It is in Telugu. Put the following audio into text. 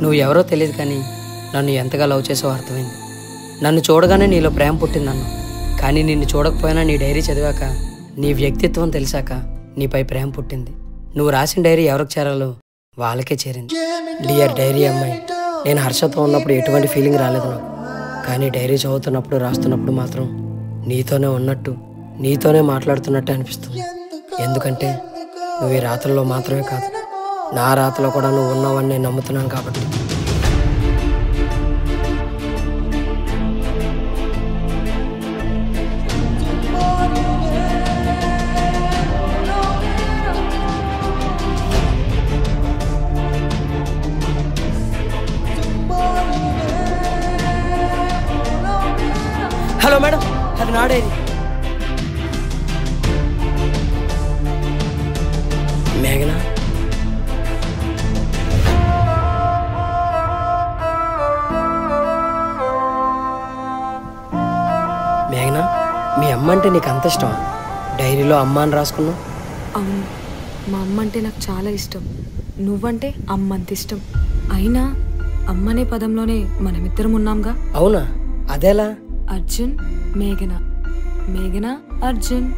నువ్వు ఎవరో తెలియదు కానీ నన్ను ఎంతగా లవ్ చేసావో అర్థమైంది. నన్ను చూడగానే నీలో ప్రేమ పుట్టిందన్ను. కానీ నిన్ను చూడకపోయినా నీ డైరీ చదివాక, నీ వ్యక్తిత్వం తెలిసాక నీపై ప్రేమ పుట్టింది. నువ్వు రాసిన డైరీ ఎవరికి చేరాలో వాళ్ళకే చేరింది. డియర్ డైరీ అమ్మాయి, నేను హర్షతో ఉన్నప్పుడు ఎటువంటి ఫీలింగ్ రాలేదు నాకు. కానీ డైరీ చదువుతున్నప్పుడు రాస్తున్నప్పుడు మాత్రం నీతోనే ఉన్నట్టు, నీతోనే మాట్లాడుతున్నట్టే అనిపిస్తుంది. ఎందుకంటే నువ్వు ఈ రాత్రుల్లో మాత్రమే కాదు, నా రాత్రిలో కూడా నువ్వు ఉన్నావని నేను నమ్ముతున్నాను కాబట్టి. హలో మేడం, అది నా డైరీ. మేఘనా, మేఘనా, మీ అమ్మ అంటే నీకు అంత ఇష్టమా? డైరీలో అమ్మ అని రాసుకున్నావు. అవును, మా అమ్మ అంటే నాకు చాలా ఇష్టం. నువ్వంటే అమ్మంత ఇష్టం. అయినా అమ్మనే పదంలోనే మనమిద్దరం ఉన్నాంగా. అవునా? అదేలా? అర్జున్, మేఘన, మేఘన, అర్జున్.